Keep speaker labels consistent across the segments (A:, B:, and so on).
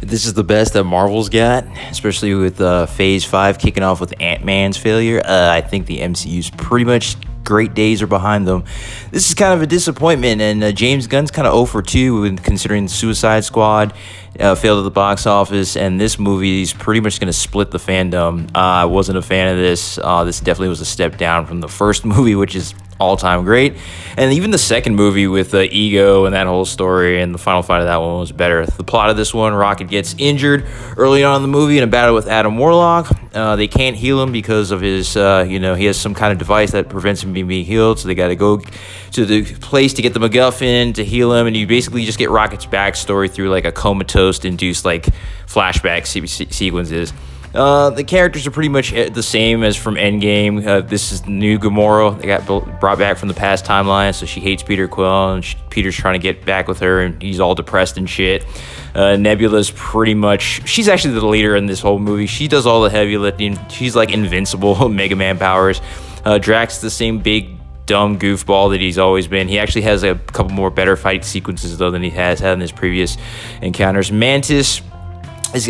A: This is the best that Marvel's got, especially with Phase 5 kicking off with Ant-Man's failure. I think the MCU's pretty much great days are behind them. This is kind of a disappointment, and James Gunn's kind of 0 for 2 considering Suicide Squad failed at the box office, and this movie is pretty much going to split the fandom. I wasn't a fan of this. This definitely was a step down from the first movie, which is all-time great, and even the second movie with Ego and that whole story and the final fight of that one was better. The plot of this one, Rocket gets injured early on in the movie in a battle with Adam Warlock. They can't heal him because of his, he has some kind of device that prevents him being healed, so they got to go to the place to get the MacGuffin to heal him, and you basically just get Rocket's backstory through like a comatose-induced like flashback sequences. The characters are pretty much the same as from Endgame. This is new Gamora. They got brought back from the past timeline, so she hates Peter Quill, and Peter's trying to get back with her, and he's all depressed and shit. Nebula's pretty much, she's actually the leader in this whole movie. She does all the heavy lifting. She's like invincible, Mega Man powers. Drax the same big dumb goofball that he's always been. He actually has a couple more better fight sequences though than he has had in his previous encounters. Mantis,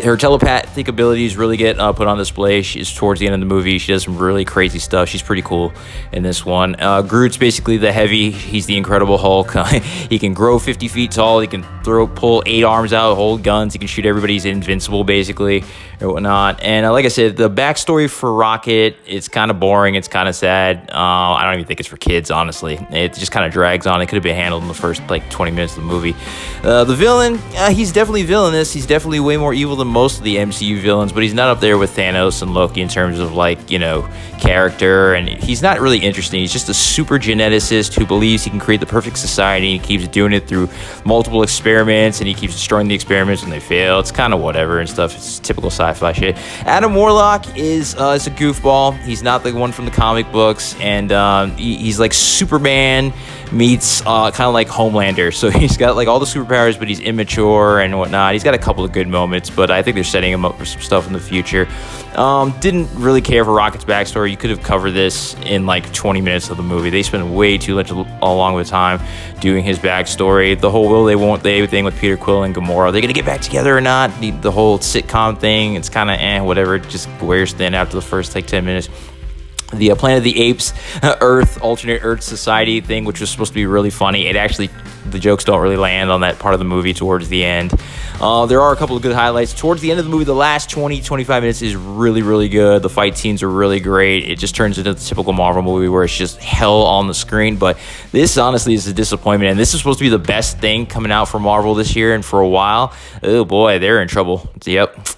A: her telepathic abilities really get put on display. She's towards the end of the movie. She does some really crazy stuff. She's pretty cool in this one. Groot's basically the heavy. He's the Incredible Hulk. He can grow 50 feet tall. He can pull 8 arms out, hold guns. He can shoot everybody. He's invincible, basically, or whatnot. And like I said, the backstory for Rocket, it's kind of boring. It's kind of sad. I don't even think it's for kids, honestly. It just kind of drags on. It could have been handled in the first 20 minutes of the movie. The villain, he's definitely villainous. He's definitely way more evil than most of the MCU villains, but he's not up there with Thanos and Loki in terms of character, and he's not really interesting. He's just a super geneticist who believes he can create the perfect society, and he keeps doing it through multiple experiments, and he keeps destroying the experiments when they fail. It's kind of whatever and stuff. It's typical sci-fi shit. Adam Warlock is a goofball. He's not the one from the comic books, and he's like Superman meets kind of like Homelander. So he's got like all the superpowers, but he's immature and whatnot. He's got a couple of good moments, but I think they're setting him up for some stuff in the future. Didn't really care for Rocket's backstory. You could have covered this in like 20 minutes of the movie. They spend way too much along with time doing his backstory. The whole will they won't they thing with Peter Quill and Gamora. Are they gonna get back together or not? The whole sitcom thing, it's kind of whatever. It just wears thin after the first 10 minutes. The Planet of the Apes, Earth, alternate Earth society thing, which was supposed to be really funny. The jokes don't really land on that part of the movie towards the end. There are a couple of good highlights. Towards the end of the movie, the last 20-25 minutes is really, really good. The fight scenes are really great. It just turns into the typical Marvel movie where it's just hell on the screen. But this, honestly, is a disappointment. And this is supposed to be the best thing coming out for Marvel this year and for a while. Oh, boy, they're in trouble. Yep.